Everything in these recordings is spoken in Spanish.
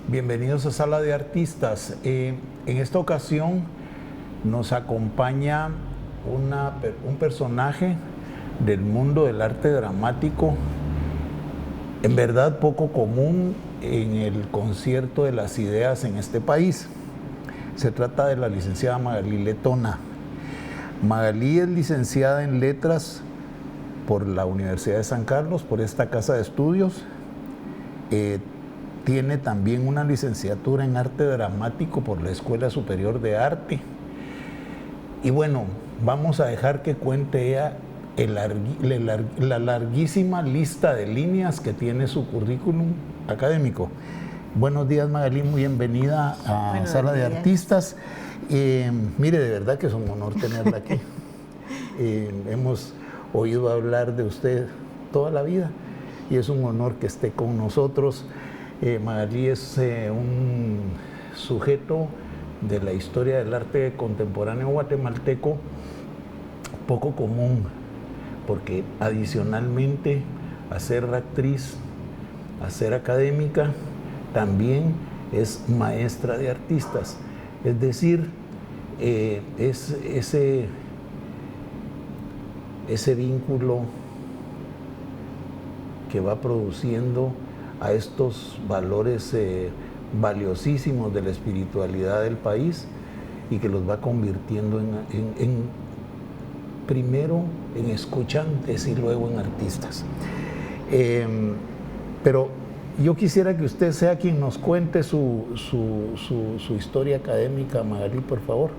Bienvenidos a Sala de Artistas. En esta ocasión nos acompaña un personaje del mundo del arte dramático, en verdad poco común en el concierto de las ideas en este país. Se trata de la licenciada Magalí Letona. Magalí es licenciada en Letras por la Universidad de San Carlos, por esta casa de estudios. Tiene también una licenciatura en arte dramático por la Escuela Superior de Arte. Y bueno, vamos a dejar que cuente ella la larguísima lista de líneas que tiene su currículum académico. Buenos días, Magalí, muy bienvenida a Sala de Artistas. Mire, de verdad que es un honor tenerla aquí. Hemos oído hablar de usted toda la vida y es un honor que esté con nosotros. Magalí es un sujeto de la historia del arte contemporáneo guatemalteco poco común, porque adicionalmente a ser actriz, a ser académica, también es maestra de artistas. Es decir, es ese vínculo que va produciendo a estos valores valiosísimos de la espiritualidad del país y que los va convirtiendo primero en escuchantes y luego en artistas. Pero yo quisiera que usted sea quien nos cuente su historia académica, Magalí, por favor.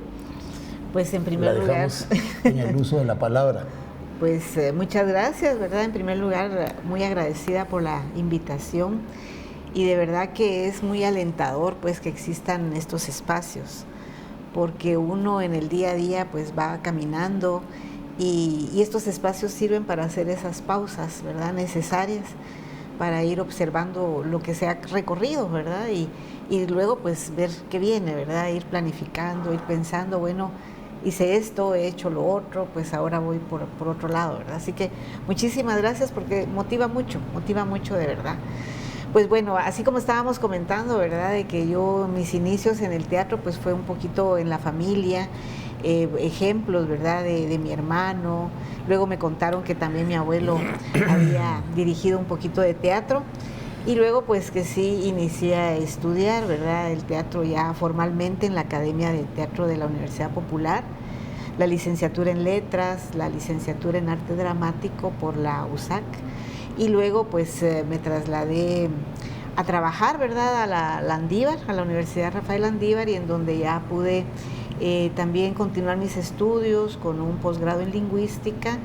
Pues en primer lugar... La dejamos en el uso de la palabra. Pues muchas gracias, ¿verdad? En primer lugar, muy agradecida por la invitación y de verdad que es muy alentador pues que existan estos espacios, porque uno en el día a día pues va caminando y estos espacios sirven para hacer esas pausas, ¿verdad? Necesarias para ir observando lo que se ha recorrido, ¿verdad? Y luego pues ver qué viene, ¿verdad? Ir planificando, ir pensando, bueno, hice esto, he hecho lo otro, pues ahora voy por otro lado, ¿verdad? Así que muchísimas gracias porque motiva mucho de verdad. Pues bueno, así como estábamos comentando, ¿verdad? De que mis inicios en el teatro pues fue un poquito en la familia, ejemplos, ¿verdad? De mi hermano. Luego me contaron que también mi abuelo había dirigido un poquito de teatro. Y luego pues que sí inicié a estudiar, ¿verdad? El teatro ya formalmente en la Academia de Teatro de la Universidad Popular, la licenciatura en Letras, la licenciatura en Arte Dramático por la USAC y luego pues me trasladé a trabajar, ¿verdad? A la Landívar, a la Universidad Rafael Landívar y en donde ya pude también continuar mis estudios con un posgrado en Lingüística,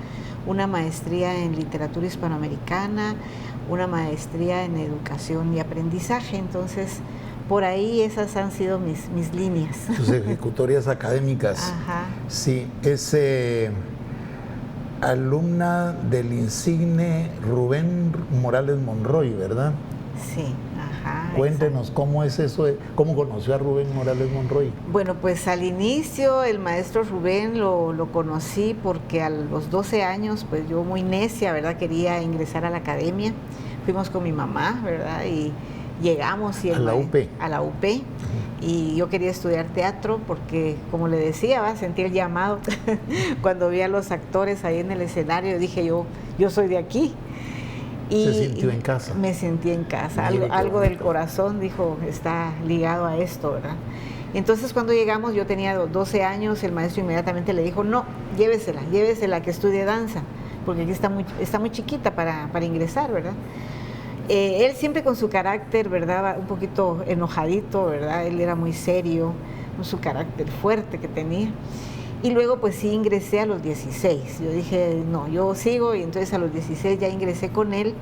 una maestría en Literatura Hispanoamericana, una maestría en Educación y Aprendizaje. Entonces, por ahí esas han sido mis líneas. Sus ejecutorias académicas. Ajá. Sí, es alumna del insigne Rubén Morales Monroy, ¿verdad? Sí, ajá. Cuéntenos, exacto. ¿cómo es eso? ¿Cómo conoció a Rubén Morales Monroy? Bueno, pues al inicio el maestro Rubén lo conocí porque a los 12 años, pues yo muy necia, ¿verdad? Quería ingresar a la academia. Fuimos con mi mamá, ¿verdad? Y llegamos y a la UP. A la UP. Y yo quería estudiar teatro porque, como le decía, sentí el llamado. Cuando vi a los actores ahí en el escenario, dije yo soy de aquí. Y se sintió en casa. Me sentí en casa. Algo del corazón, dijo, está ligado a esto, ¿verdad? Entonces cuando llegamos, yo tenía 12 años, el maestro inmediatamente le dijo, no, llévesela que estudie danza, porque aquí está muy chiquita para ingresar, ¿verdad? Él siempre con su carácter, ¿verdad? Un poquito enojadito, ¿verdad? Él era muy serio, con su carácter fuerte que tenía. Y luego pues sí ingresé a los 16. Yo dije, no, yo sigo y entonces a los 16 ya ingresé con él.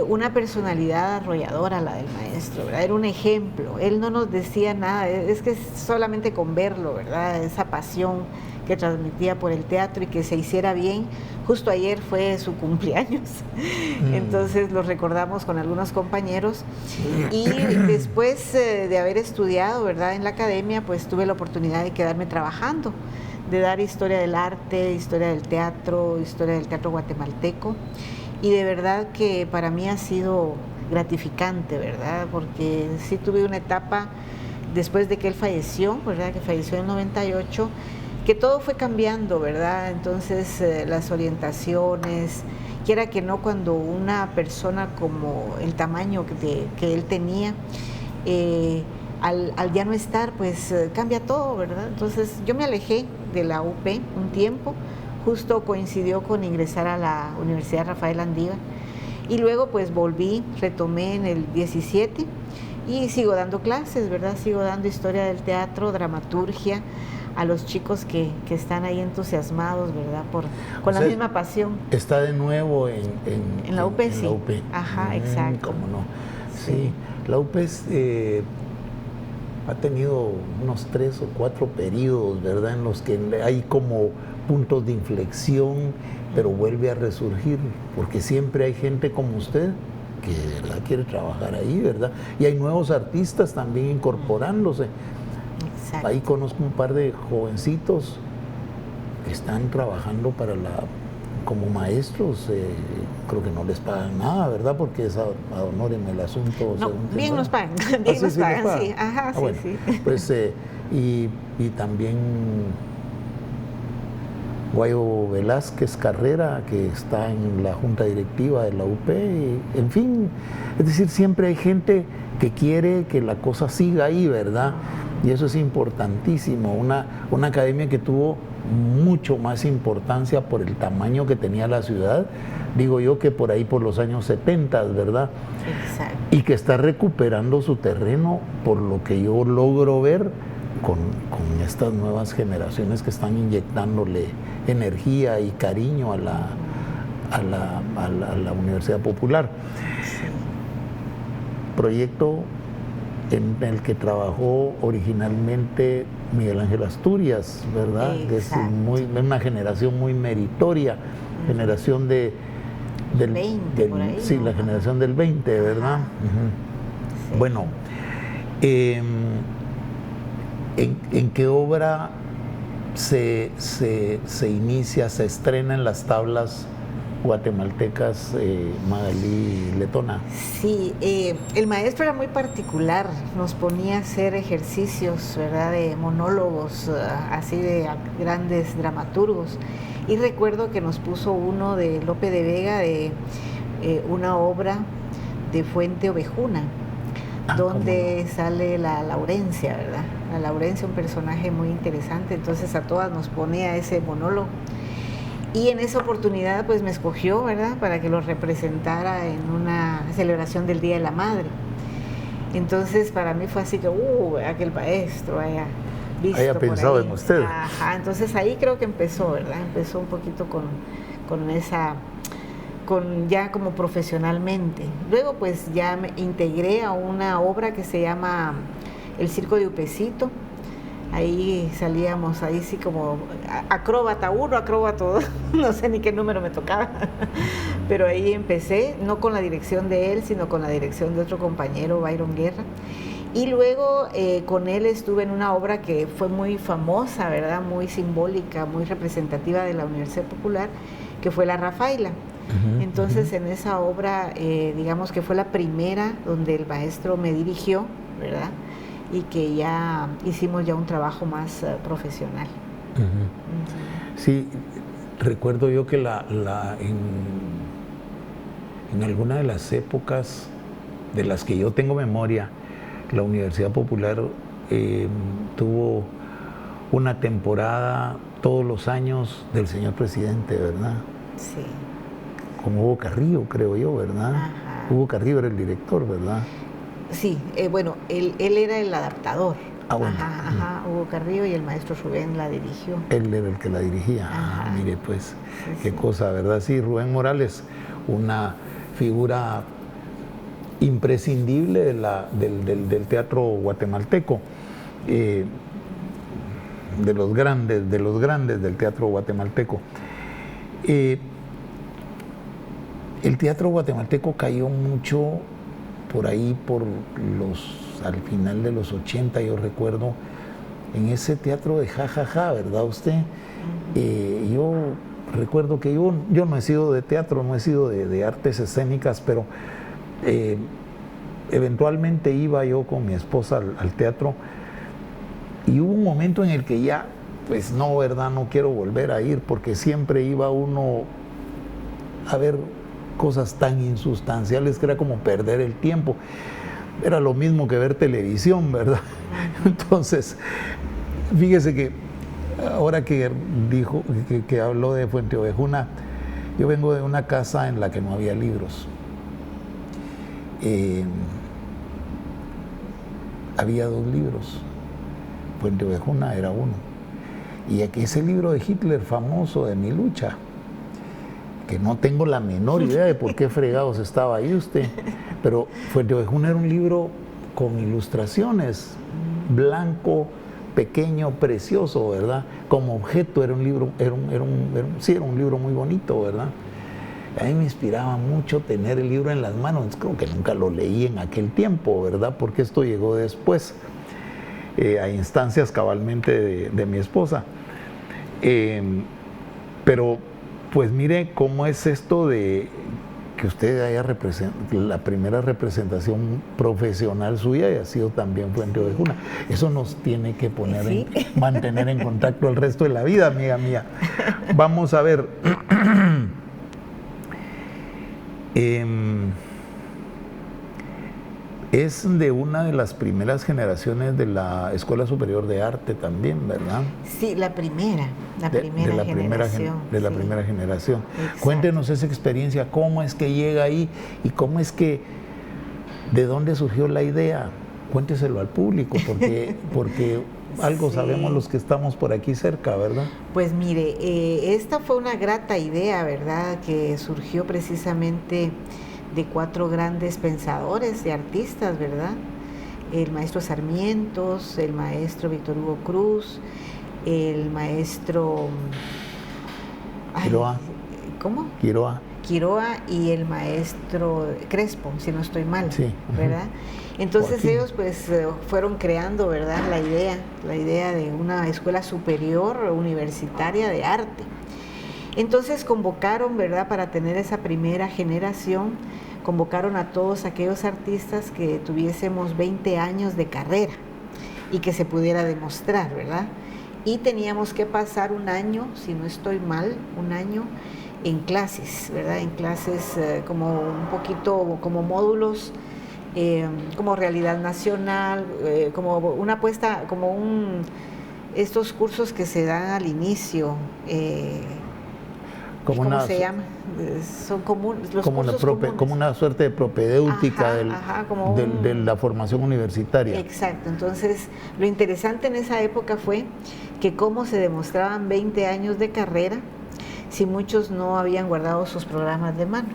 Una personalidad arrolladora la del maestro, ¿verdad? Era un ejemplo. Él no nos decía nada, es que solamente con verlo, ¿verdad? Esa pasión que transmitía por el teatro y que se hiciera bien. Justo ayer fue su cumpleaños, entonces lo recordamos con algunos compañeros y después de haber estudiado, ¿verdad? En la academia, pues tuve la oportunidad de quedarme trabajando, de dar historia del arte, historia del teatro guatemalteco y de verdad que para mí ha sido gratificante, ¿verdad? Porque sí tuve una etapa después de que él falleció, ¿verdad? Que falleció en 98, que todo fue cambiando, ¿verdad? Entonces las orientaciones, quiera que no, cuando una persona como el tamaño que él tenía, al ya no estar, pues cambia todo, ¿verdad? Entonces yo me alejé de la UP un tiempo, justo coincidió con ingresar a la Universidad Rafael Andívar, y luego pues volví, retomé en el 17 y sigo dando clases, ¿verdad? Sigo dando historia del teatro, dramaturgia, a los chicos que están ahí entusiasmados, ¿verdad? Con la misma pasión. Está de nuevo en la UP, sí. La UP. Ajá, exacto. ¿Cómo no? Sí, la UP ha tenido unos 3 o 4 periodos, ¿verdad? En los que hay como puntos de inflexión, pero vuelve a resurgir, porque siempre hay gente como usted que de verdad quiere trabajar ahí, ¿verdad? Y hay nuevos artistas también incorporándose. Exacto. Ahí conozco un par de jovencitos que están trabajando como maestros, creo que no les pagan nada, ¿verdad? Porque es ad honorem el asunto. No, bien nos pagan, bien nos pagan, sí, ajá, sí, bueno, sí. Pues, y también Guayo Velázquez Carrera, que está en la junta directiva de la UP, y, en fin, es decir, siempre hay gente que quiere que la cosa siga ahí, ¿verdad? Y eso es importantísimo, una academia que tuvo mucho más importancia por el tamaño que tenía la ciudad, digo yo que por ahí por los años 70, ¿verdad? Exacto. Y que está recuperando su terreno, por lo que yo logro ver con estas nuevas generaciones que están inyectándole energía y cariño a la Universidad Popular. Proyecto en el que trabajó originalmente Miguel Ángel Asturias, ¿verdad? Que es una generación muy meritoria, generación del 20, por ahí, sí, ¿no? la generación del 20, ¿verdad? Sí. Bueno, ¿en qué obra se inicia, se estrena en las tablas guatemaltecas, Magalí Letona? Sí, el maestro era muy particular, nos ponía a hacer ejercicios, ¿verdad? De monólogos, así de grandes dramaturgos. Y recuerdo que nos puso uno de Lope de Vega, de una obra de Fuente Ovejuna, donde sale la Laurencia, ¿verdad? La Laurencia, un personaje muy interesante, entonces a todas nos ponía ese monólogo. Y en esa oportunidad pues me escogió, ¿verdad?, para que lo representara en una celebración del Día de la Madre. Entonces para mí fue así que, aquel maestro haya visto haya pensado en usted. Ajá, entonces ahí creo que empezó, ¿verdad? Empezó un poquito ya como profesionalmente. Luego pues ya me integré a una obra que se llama El Circo de Upecito. Ahí salíamos, ahí sí como acróbata 1, acróbata 2, no sé ni qué número me tocaba, pero ahí empecé, no con la dirección de él, sino con la dirección de otro compañero, Byron Guerra. Y luego con él estuve en una obra que fue muy famosa, ¿verdad? Muy simbólica, muy representativa de la Universidad Popular, que fue la Rafaela. Entonces en esa obra, digamos que fue la primera donde el maestro me dirigió, ¿verdad? Y que ya hicimos ya un trabajo más profesional. Sí, recuerdo yo que en alguna de las épocas de las que yo tengo memoria, la Universidad Popular tuvo una temporada todos los años del señor presidente, ¿verdad? Sí. Con Hugo Carrillo, creo yo, ¿verdad? Ajá. Hugo Carrillo era el director, ¿verdad? Sí, bueno, él era el adaptador. Bueno. Ajá, Hugo Carrillo, y el maestro Rubén la dirigió. Él era el que la dirigía. Mire, pues, qué cosa, ¿verdad? Sí, Rubén Morales, una figura imprescindible del teatro guatemalteco, de los grandes del teatro guatemalteco. El teatro guatemalteco cayó mucho por ahí, al final de los 80, yo recuerdo, en ese teatro de jajaja, ¿verdad usted? Yo recuerdo que yo no he sido de teatro, no he sido de artes escénicas, pero eventualmente iba yo con mi esposa al teatro y hubo un momento en el que ya, pues no, ¿verdad? No quiero volver a ir porque siempre iba uno a ver cosas tan insustanciales que era como perder el tiempo. Era lo mismo que ver televisión, ¿verdad? Entonces, fíjese que ahora que dijo, que habló de Fuente Ovejuna, yo vengo de una casa en la que no había libros. Había 2 libros. Fuente Ovejuna era uno. Y aquí ese libro de Hitler famoso, de Mi Lucha, que no tengo la menor idea de por qué fregados estaba ahí usted, pero Fuente Ovejuna era un libro con ilustraciones, blanco, pequeño, precioso, ¿verdad? Como objeto era un libro, era un libro muy bonito, ¿verdad? A mí me inspiraba mucho tener el libro en las manos. Creo que nunca lo leí en aquel tiempo, ¿verdad? Porque esto llegó después, a instancias cabalmente de mi esposa. Pero, pues mire cómo es esto de que usted haya la primera representación profesional suya y ha sido también Fuente Ovejuna. Eso nos tiene que poner ¿Sí? mantener en contacto el resto de la vida, amiga mía. Vamos a ver. Es de una de las primeras generaciones de la Escuela Superior de Arte también, ¿verdad? Sí, la primera generación. De la primera generación. Exacto. Cuéntenos esa experiencia, cómo es que llega ahí y cómo es que, de dónde surgió la idea. Cuénteselo al público, porque algo Sí. sabemos los que estamos por aquí cerca, ¿verdad? Pues mire, esta fue una grata idea, ¿verdad? Que surgió precisamente de 4 grandes pensadores y artistas, ¿verdad? El maestro Sarmientos, el maestro Víctor Hugo Cruz, el maestro... Quiroa. ¿Cómo? Quiroa. Y el maestro Crespo, si no estoy mal, Sí. ¿verdad? Entonces Joaquín. ellos pues fueron creando, ¿verdad? La idea de una escuela superior universitaria de arte. Entonces convocaron, ¿verdad? Para tener esa primera generación, convocaron a todos aquellos artistas que tuviésemos 20 años de carrera y que se pudiera demostrar, ¿verdad? Y teníamos que pasar un año, si no estoy mal, un año en clases, ¿verdad? En clases como un poquito, como módulos, como realidad nacional, como una apuesta, estos cursos que se dan al inicio, ¿cómo se llama? Son comunes, los cursos comunes. Como una suerte de propedéutica de la formación universitaria. Exacto. Entonces, lo interesante en esa época fue que cómo se demostraban 20 años de carrera si muchos no habían guardado sus programas de mano.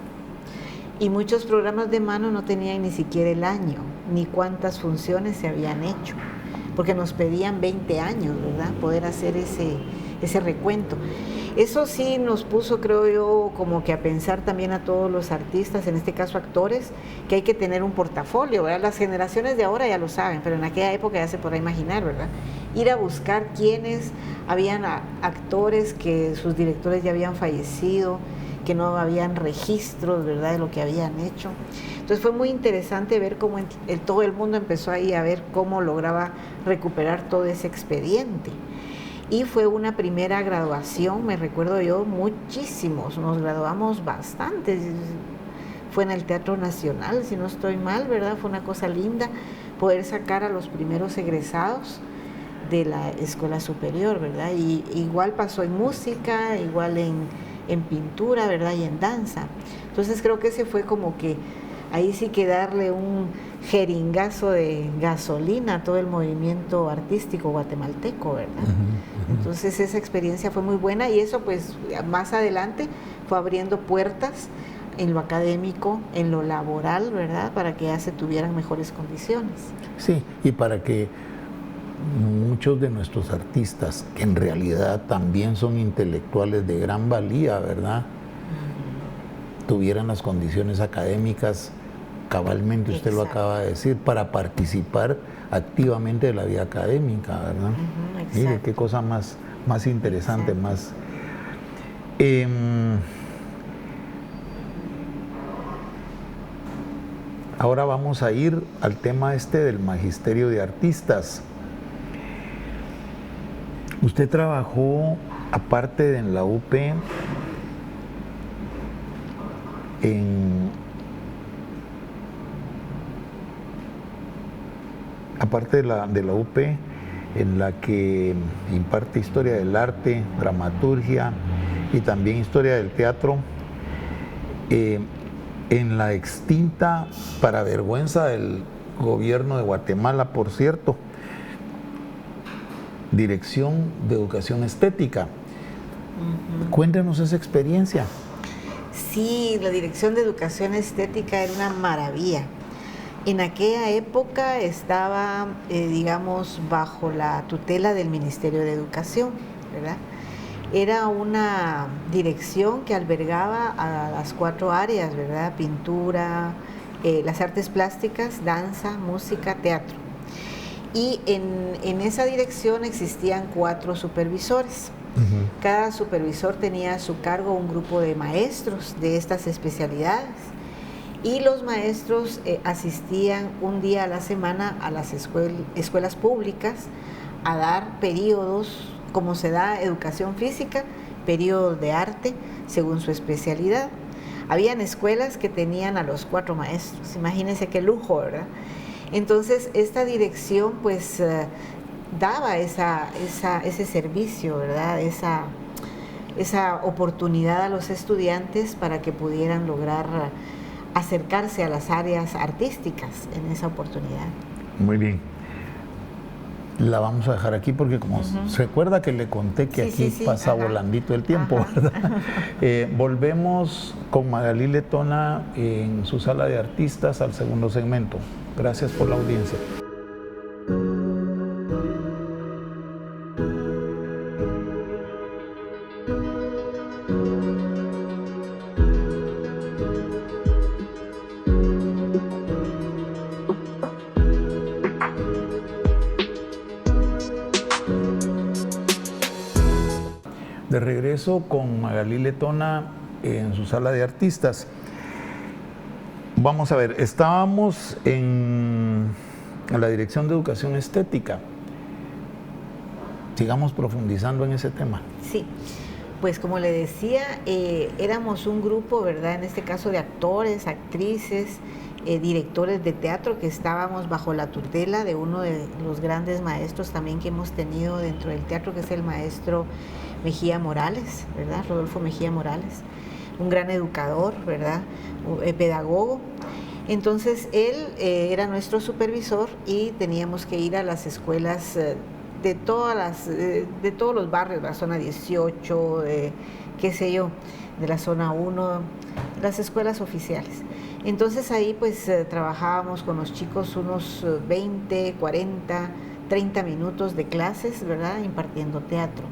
Y muchos programas de mano no tenían ni siquiera el año, ni cuántas funciones se habían hecho, porque nos pedían 20 años, ¿verdad? Poder hacer ese recuento. Eso sí nos puso, creo yo, como que a pensar también a todos los artistas, en este caso actores, que hay que tener un portafolio, ¿verdad? Las generaciones de ahora ya lo saben, pero en aquella época ya se podrá imaginar, ¿verdad? Ir a buscar quiénes, habían actores que sus directores ya habían fallecido, que no habían registros, ¿verdad?, de lo que habían hecho. Entonces fue muy interesante ver cómo todo el mundo empezó ahí a ver cómo lograba recuperar todo ese expediente. Y fue una primera graduación, me recuerdo yo, muchísimos, nos graduamos bastantes. Fue en el Teatro Nacional, si no estoy mal, ¿verdad? Fue una cosa linda poder sacar a los primeros egresados de la escuela superior, ¿verdad? Y igual pasó en música, igual en pintura, ¿verdad? Y en danza. Entonces creo que ese fue como que ahí sí que darle un jeringazo de gasolina a todo el movimiento artístico guatemalteco, ¿verdad? Entonces esa experiencia fue muy buena y eso pues más adelante fue abriendo puertas en lo académico, en lo laboral, ¿verdad? Para que ya se tuvieran mejores condiciones. Sí, y para que muchos de nuestros artistas, que en realidad también son intelectuales de gran valía, ¿verdad?, tuvieran las condiciones académicas, cabalmente usted lo acaba de decir, para participar activamente de la vida académica, ¿verdad? Mire, qué cosa más interesante, más... Ahora vamos a ir al tema del magisterio de artistas. Usted trabajó, aparte de en la UP, aparte de la UP, en la que imparte historia del arte, dramaturgia y también historia del teatro, en la extinta, para vergüenza del gobierno de Guatemala, por cierto, Dirección de Educación Estética. Cuéntenos esa experiencia. Sí, la Dirección de Educación Estética era una maravilla. En aquella época estaba, digamos, bajo la tutela del Ministerio de Educación, ¿verdad? Era una dirección que albergaba a las 4 áreas, ¿verdad? Pintura, las artes plásticas, danza, música, teatro. Y en esa dirección existían 4 supervisores. Cada supervisor tenía a su cargo un grupo de maestros de estas especialidades. Y los maestros asistían un día a la semana a las escuelas públicas a dar periodos, como se da educación física, periodos de arte, según su especialidad. Habían escuelas que tenían a los 4 maestros, imagínense qué lujo, ¿verdad? Entonces, esta dirección pues daba ese servicio, ¿verdad? Esa oportunidad a los estudiantes para que pudieran lograr acercarse a las áreas artísticas en esa oportunidad. Muy bien. La vamos a dejar aquí porque como se recuerda que le conté que aquí pasa volandito el tiempo, ¿verdad? Volvemos con Magalí Letona en su sala de artistas al segundo segmento. Gracias por la audiencia. De regreso con Magalí Letona en su sala de artistas. Vamos a ver, estábamos en la Dirección de Educación Estética. Sigamos profundizando en ese tema. Sí, pues como le decía, éramos un grupo, ¿verdad? En este caso de actores, actrices, directores de teatro que estábamos bajo la tutela de uno de los grandes maestros también que hemos tenido dentro del teatro, que es el maestro Mejía Morales, ¿verdad? Rodolfo Mejía Morales, un gran educador, ¿verdad? Pedagogo. Entonces él era nuestro supervisor y teníamos que ir a las escuelas de todos los barrios, la zona 18, qué sé yo, de la zona 1, las escuelas oficiales. Entonces ahí pues trabajábamos con los chicos unos 20, 40, 30 minutos de clases, ¿verdad? Impartiendo teatro.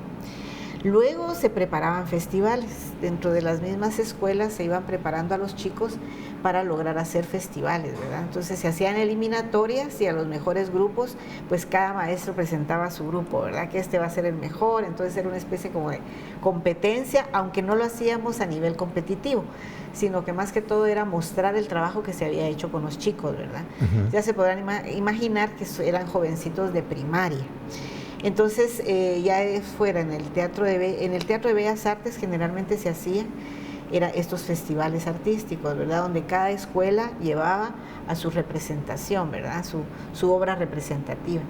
Luego se preparaban festivales. Dentro de las mismas escuelas se iban preparando a los chicos para lograr hacer festivales, ¿verdad? Entonces se hacían eliminatorias y a los mejores grupos, pues cada maestro presentaba a su grupo, ¿verdad? Que este va a ser el mejor. Entonces era una especie como de competencia, aunque no lo hacíamos a nivel competitivo, sino que más que todo era mostrar el trabajo que se había hecho con los chicos, ¿verdad? Ya se podrán imaginar que eran jovencitos de primaria. Entonces, ya fuera en el Teatro de Bellas Artes generalmente se hacían estos festivales artísticos, ¿verdad? Donde cada escuela llevaba a su representación, ¿verdad? Su obra representativa.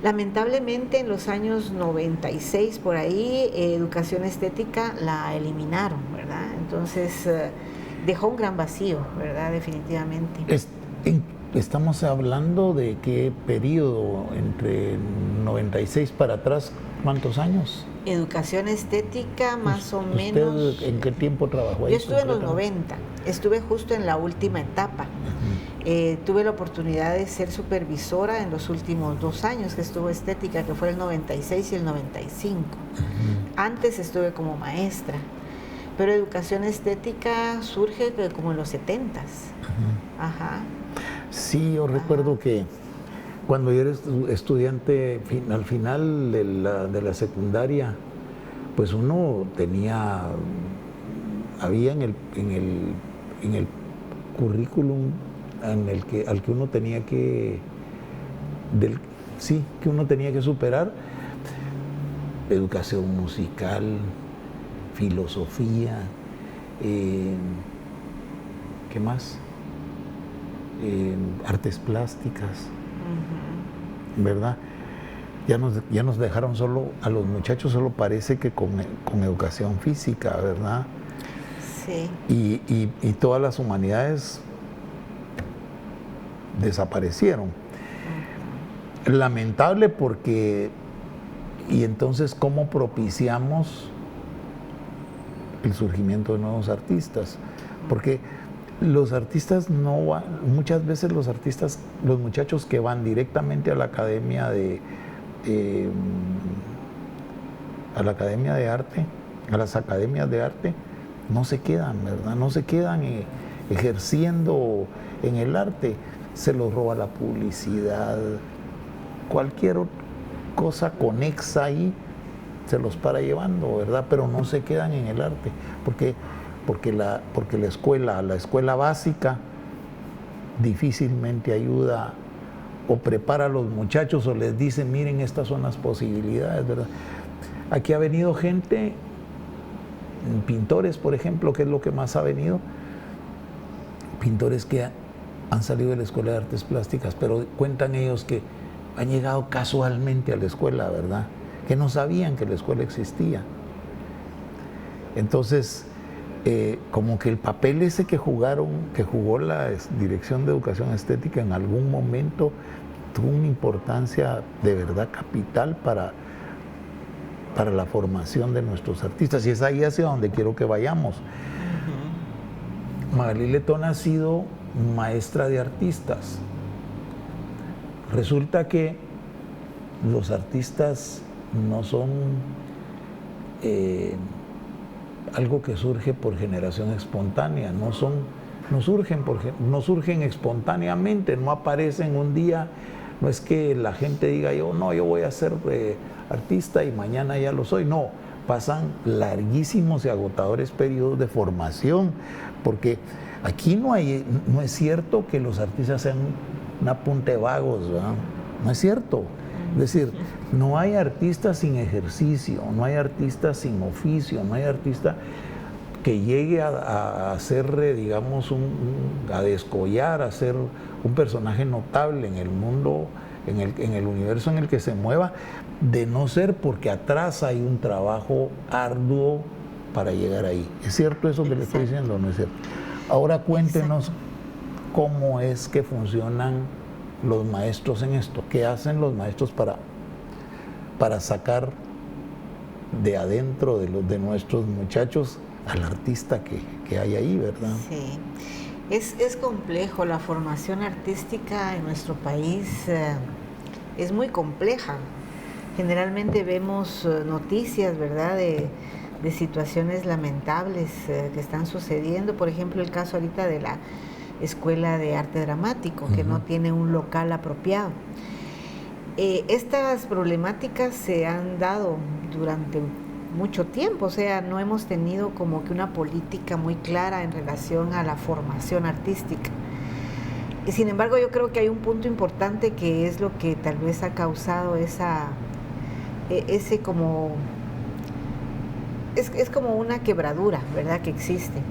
Lamentablemente en los años 96 por ahí, Educación Estética la eliminaron, ¿verdad? Entonces dejó un gran vacío, ¿verdad? Definitivamente. Estamos hablando de qué periodo, entre 96 para atrás, ¿cuántos años? Educación Estética, más o menos. ¿Usted en qué tiempo trabajó ahí? Yo estuve en los 90, estuve justo en la última etapa. Tuve la oportunidad de ser supervisora en los últimos 2 años que estuvo Estética, que fue el 96 y el 95. Antes estuve como maestra, pero Educación Estética surge como en los 70s. Ajá. Sí, yo recuerdo que cuando yo era estudiante, al final de la secundaria, pues uno había en el currículum, al que uno tenía que, que uno tenía que superar: educación musical, filosofía, ¿qué más? Artes plásticas, ¿verdad? Ya nos dejaron solo, a los muchachos solo parece que con educación física, ¿verdad? Sí. Y todas las humanidades desaparecieron. Lamentable porque, y entonces, ¿cómo propiciamos el surgimiento de nuevos artistas? Porque los artistas no van, muchas veces los muchachos que van directamente a la academia de arte, a las academias de arte, no se quedan, ¿verdad? No se quedan ejerciendo en el arte. Se los roba la publicidad, cualquier cosa conexa ahí se los para llevando, ¿verdad? Pero no se quedan en el arte, porque la escuela básica difícilmente ayuda o prepara a los muchachos o les dice: miren, estas son las posibilidades, ¿verdad? Aquí ha venido gente, pintores, por ejemplo, que es lo que más ha venido, pintores que han salido de la Escuela de Artes Plásticas, pero cuentan ellos que han llegado casualmente a la escuela, ¿verdad? Que no sabían que la escuela existía. Entonces, como que el papel ese que jugó la Dirección de Educación Estética en algún momento tuvo una importancia de verdad capital para la formación de nuestros artistas, y es ahí hacia donde quiero que vayamos. Magalí Letón ha sido maestra de artistas. Resulta que los artistas no son algo que surge por generación espontánea, no surgen espontáneamente, no aparecen un día. No es que la gente diga: yo voy a ser artista y mañana ya lo soy. No, pasan larguísimos y agotadores periodos de formación, porque aquí no es cierto que los artistas sean una punta de vagos, ¿verdad? No es cierto. Es decir, no hay artista sin ejercicio, no hay artista sin oficio, no hay artista que llegue a ser, digamos, a descollar, a ser un personaje notable en el mundo, en el universo en el que se mueva, de no ser porque atrás hay un trabajo arduo para llegar ahí. ¿Es cierto eso que le estoy diciendo o no es cierto? Ahora cuéntenos cómo es que funcionan los maestros en esto. ¿Qué hacen los maestros para sacar de adentro de nuestros muchachos al artista que hay ahí, ¿verdad? Sí, es complejo. La formación artística en nuestro país es muy compleja. Generalmente vemos noticias, ¿verdad?, de situaciones lamentables que están sucediendo. Por ejemplo, el caso ahorita de la Escuela de Arte Dramático, que no tiene un local apropiado. Estas problemáticas se han dado durante mucho tiempo, o sea, no hemos tenido como que una política muy clara en relación a la formación artística. Y sin embargo, yo creo que hay un punto importante que es lo que tal vez ha causado es como una quebradura, ¿verdad?, que existe.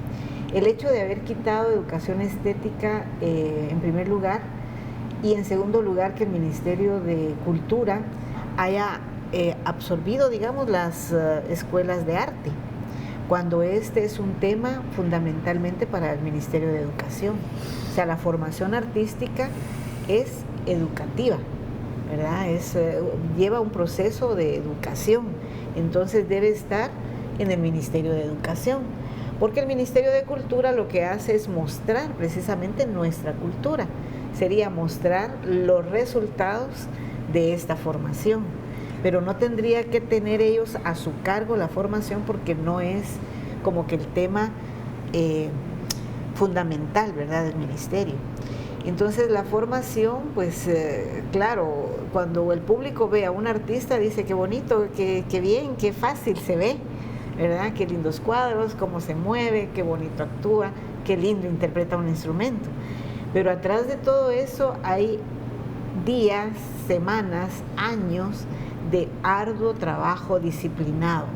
El hecho de haber quitado educación estética, en primer lugar, y en segundo lugar que el Ministerio de Cultura haya absorbido, digamos, las escuelas de arte, cuando este es un tema fundamentalmente para el Ministerio de Educación. O sea, la formación artística es educativa, ¿verdad? Lleva un proceso de educación, entonces debe estar en el Ministerio de Educación, porque el Ministerio de Cultura lo que hace es mostrar precisamente nuestra cultura, sería mostrar los resultados de esta formación, pero no tendría que tener ellos a su cargo la formación, porque no es como que el tema fundamental, ¿verdad?, del ministerio. Entonces la formación, pues claro, cuando el público ve a un artista dice: qué bonito, qué bien, qué fácil se ve, ¿verdad?, qué lindos cuadros, cómo se mueve, qué bonito actúa, qué lindo interpreta un instrumento. Pero atrás de todo eso hay días, semanas, años de arduo trabajo disciplinado,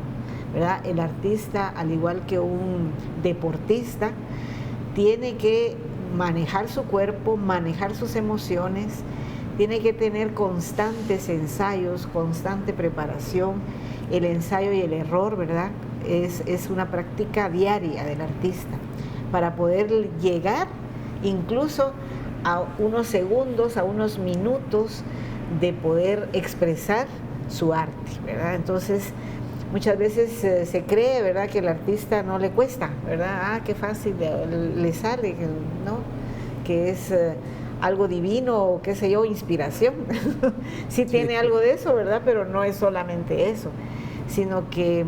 ¿verdad? El artista, al igual que un deportista, tiene que manejar su cuerpo, manejar sus emociones, tiene que tener constantes ensayos, constante preparación. El ensayo y el error, ¿verdad? Es una práctica diaria del artista para poder llegar incluso a unos segundos, a unos minutos de poder expresar su arte, ¿verdad? Entonces, muchas veces se cree, ¿verdad?, que el artista no le cuesta, ¿verdad? Ah, qué fácil le sale, ¿no? Que es algo divino o qué sé yo, inspiración. Sí tiene algo de eso, ¿verdad? Pero no es solamente eso, sino que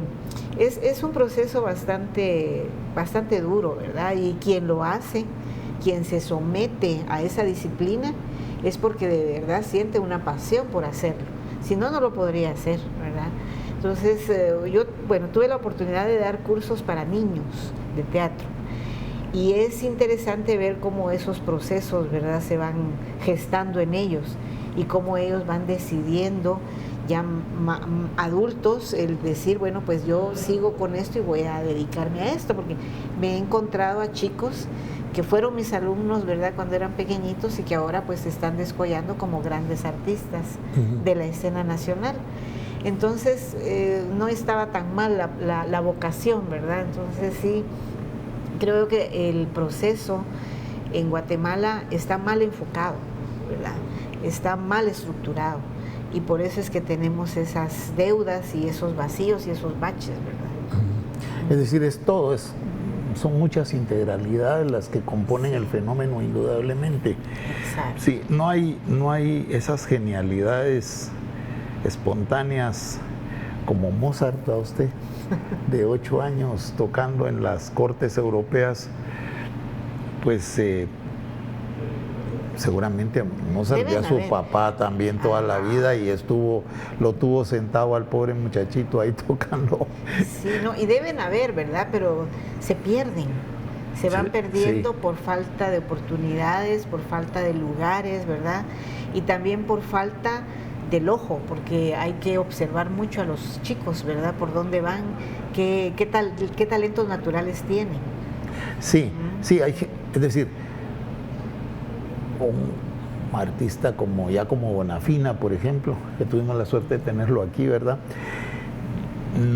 es un proceso bastante duro, ¿verdad? Y quien lo hace, quien se somete a esa disciplina, es porque de verdad siente una pasión por hacerlo. Si no, no lo podría hacer, ¿verdad? Entonces, yo, bueno, tuve la oportunidad de dar cursos para niños de teatro. Y es interesante ver cómo esos procesos, ¿verdad?, se van gestando en ellos y cómo ellos van decidiendo ya adultos el decir, bueno, pues yo sigo con esto y voy a dedicarme a esto, porque me he encontrado a chicos que fueron mis alumnos, ¿verdad?, cuando eran pequeñitos y que ahora pues se están descollando como grandes artistas de la escena nacional. Entonces, no estaba tan mal la vocación, ¿verdad? Entonces sí, creo que el proceso en Guatemala está mal enfocado, ¿verdad? Está mal estructurado y por eso es que tenemos esas deudas y esos vacíos y esos baches, ¿verdad? Es decir, es todo, son muchas integralidades las que componen el fenómeno, indudablemente. Exacto. Sí, no hay esas genialidades espontáneas como Mozart, a usted, de 8 años tocando en las cortes europeas, pues seguramente Mozart vio a su papá también toda la vida y lo tuvo sentado al pobre muchachito ahí tocando. Sí, no, y deben haber, ¿verdad? Pero se pierden, se van perdiendo por falta de oportunidades, por falta de lugares, ¿verdad? Y también por falta del ojo, porque hay que observar mucho a los chicos, ¿verdad? Por dónde van, qué talentos naturales tienen. Sí, sí, es decir, un artista como Bonafina, por ejemplo, que tuvimos la suerte de tenerlo aquí, ¿verdad?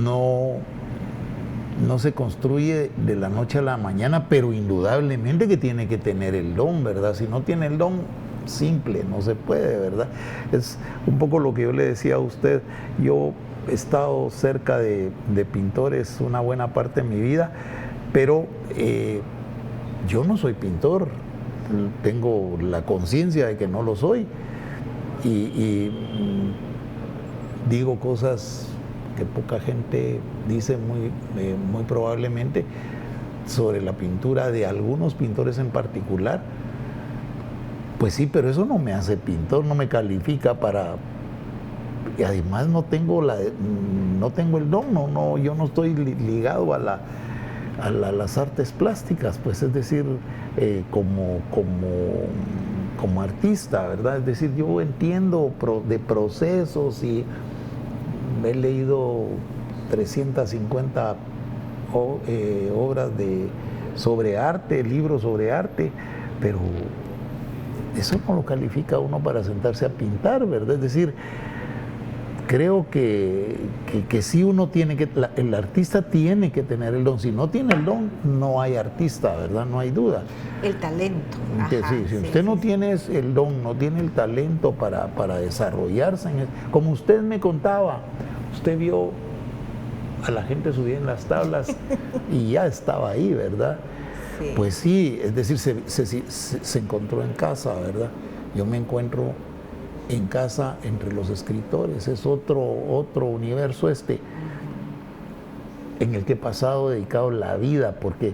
No se construye de la noche a la mañana, pero indudablemente que tiene que tener el don, ¿verdad? Si no tiene el don, simple, no se puede, ¿verdad? Es un poco lo que yo le decía a usted. Yo he estado cerca de pintores una buena parte de mi vida, pero yo no soy pintor, tengo la conciencia de que no lo soy y digo cosas que poca gente dice muy probablemente sobre la pintura de algunos pintores en particular. Pues sí, pero eso no me hace pintor, no me califica para... Y además no tengo el don, yo no estoy ligado a las artes plásticas, pues es decir, como artista, ¿verdad? Es decir, yo entiendo de procesos y he leído 350 obras sobre arte, libros sobre arte, pero eso no lo califica uno para sentarse a pintar, ¿verdad? Es decir, creo que sí uno tiene que, el artista tiene que tener el don. Si no tiene el don, no hay artista, ¿verdad? No hay duda. El talento. Si usted no tiene el don, no tiene el talento para desarrollarse, como usted me contaba, usted vio a la gente subir en las tablas y ya estaba ahí, ¿verdad? Sí. Pues sí, es decir, se encontró en casa, ¿verdad? Yo me encuentro en casa entre los escritores, es otro universo en el que he pasado dedicado la vida, porque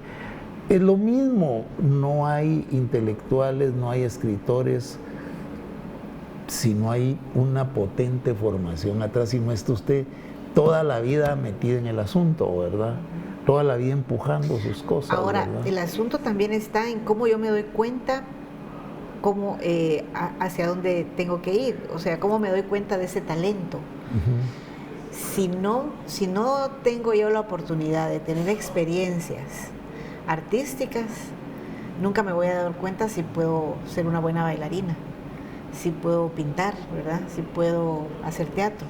es lo mismo, no hay intelectuales, no hay escritores, si no hay una potente formación atrás, si no está usted toda la vida metida en el asunto, ¿verdad? Toda la vida empujando sus cosas. Ahora, ¿verdad? El asunto también está en cómo yo me doy cuenta hacia dónde tengo que ir, o sea, cómo me doy cuenta de ese talento. Si no tengo yo la oportunidad de tener experiencias artísticas, nunca me voy a dar cuenta si puedo ser una buena bailarina, si puedo pintar, ¿verdad? Si puedo hacer teatro.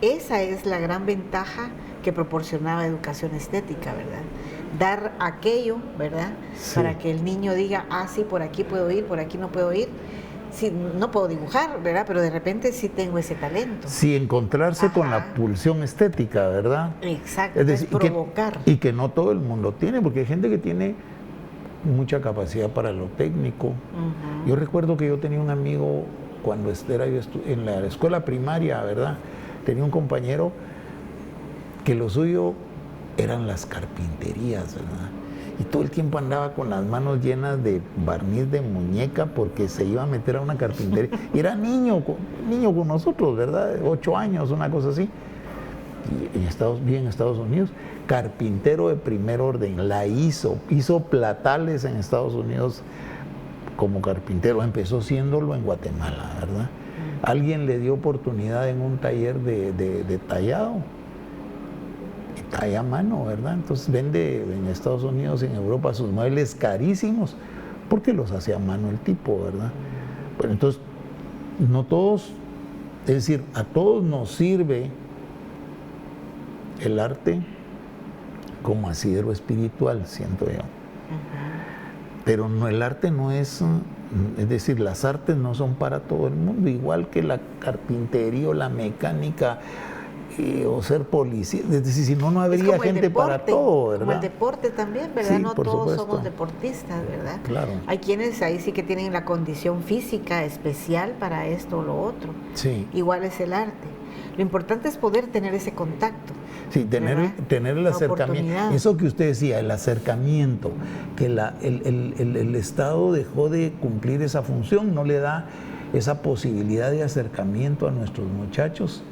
Esa es la gran ventaja que proporcionaba educación estética, ¿verdad? Dar aquello, ¿verdad? Sí. Para que el niño diga, sí, por aquí puedo ir, por aquí no puedo ir. Sí, no puedo dibujar, ¿verdad? Pero de repente sí tengo ese talento. Sí, encontrarse con la pulsión estética, ¿verdad? Exacto, es decir, provocar. Y que no todo el mundo tiene, porque hay gente que tiene mucha capacidad para lo técnico. Yo recuerdo que yo tenía un amigo cuando era yo en la escuela primaria, ¿verdad? Tenía un compañero que lo suyo eran las carpinterías, ¿verdad? Y todo el tiempo andaba con las manos llenas de barniz de muñeca porque se iba a meter a una carpintería. Y era niño con nosotros, ¿verdad? 8 años, una cosa así. Y en Estados Unidos, carpintero de primer orden, hizo platales en Estados Unidos como carpintero. Empezó siéndolo en Guatemala, ¿verdad? Alguien le dio oportunidad en un taller de tallado. Talla a mano, ¿verdad? Entonces vende en Estados Unidos y en Europa sus muebles carísimos porque los hace a mano el tipo, ¿verdad? Bueno, entonces, no todos, es decir, a todos nos sirve el arte como asidero espiritual, siento yo. Pero no, el arte no es decir, las artes no son para todo el mundo, igual que la carpintería o la mecánica, o ser policía, es decir, si no, no habría gente para todo, ¿verdad? Como el deporte también, ¿verdad? Sí, no por todos supuesto. somos deportistas, ¿verdad? Claro. Hay quienes ahí sí que tienen la condición física especial para esto o lo otro. Sí. Igual es el arte. Lo importante es poder tener ese contacto. Sí, tener el acercamiento. Eso que usted decía, el acercamiento, que el Estado dejó de cumplir esa función, no le da esa posibilidad de acercamiento a nuestros muchachos.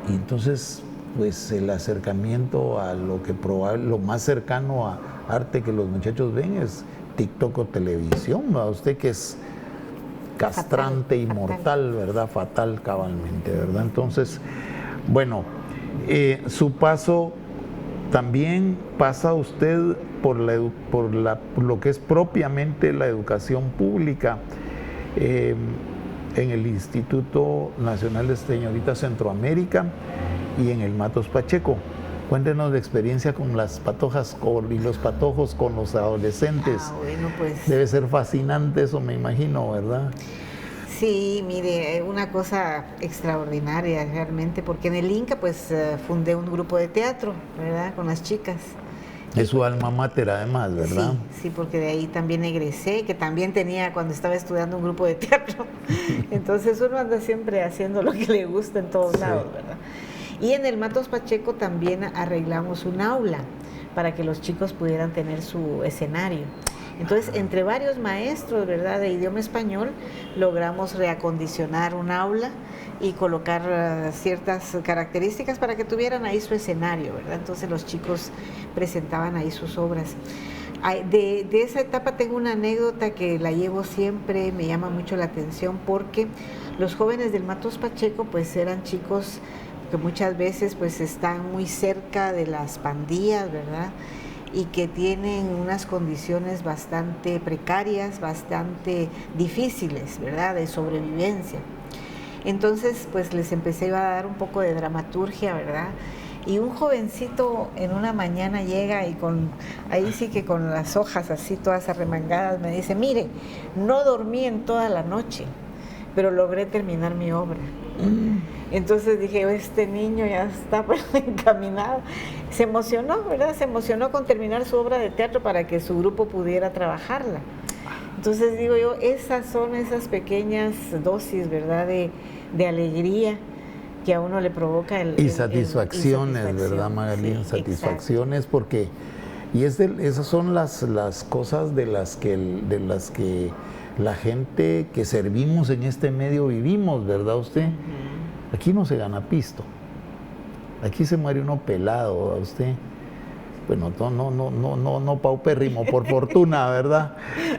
Y entonces, pues el acercamiento a lo más cercano a arte que los muchachos ven es TikTok o televisión, ¿verdad? Usted que es castrante y mortal, ¿verdad? Fatal cabalmente, ¿verdad? Entonces, bueno, su paso también pasa usted por lo que es propiamente la educación pública. En el Instituto Nacional de Señoritas Centroamérica y en el Matos Pacheco. Cuéntenos de experiencia con las patojas y los patojos con los adolescentes. Bueno, pues. Debe ser fascinante eso, me imagino, ¿verdad? Sí, mire, una cosa extraordinaria realmente, porque en el Inca pues fundé un grupo de teatro, ¿verdad? Con las chicas. Es su alma mater además, ¿verdad? Sí, porque de ahí también egresé, que también tenía cuando estaba estudiando un grupo de teatro. Entonces uno anda siempre haciendo lo que le gusta en todos lados, ¿verdad? Y en el Matos Pacheco también arreglamos un aula para que los chicos pudieran tener su escenario. Entonces, entre varios maestros, ¿verdad?, de idioma español, logramos reacondicionar un aula y colocar ciertas características para que tuvieran ahí su escenario, ¿verdad? Entonces los chicos presentaban ahí sus obras. De esa etapa tengo una anécdota que la llevo siempre, me llama mucho la atención, porque los jóvenes del Matos Pacheco pues eran chicos que muchas veces pues están muy cerca de las pandillas, ¿verdad?, y que tienen unas condiciones bastante precarias, bastante difíciles, ¿verdad?, de sobrevivencia. Entonces, pues les empecé a dar un poco de dramaturgia, ¿verdad? Y un jovencito en una mañana llega y ahí sí que con las hojas así todas arremangadas me dice, mire, no dormí en toda la noche, pero logré terminar mi obra. Entonces dije, este niño ya está encaminado. Se emocionó, ¿verdad? Se emocionó con terminar su obra de teatro para que su grupo pudiera trabajarla. Entonces digo yo, esas son esas pequeñas dosis, ¿verdad?, de alegría que a uno le provoca y satisfacciones, ¿verdad, Magalí? Sí, satisfacciones, exacto. Porque esas son las cosas de las que la gente que servimos en este medio vivimos, ¿verdad usted? Aquí no se gana pisto, aquí se muere uno pelado, ¿verdad usted? bueno, no paupérrimo, por fortuna, ¿verdad?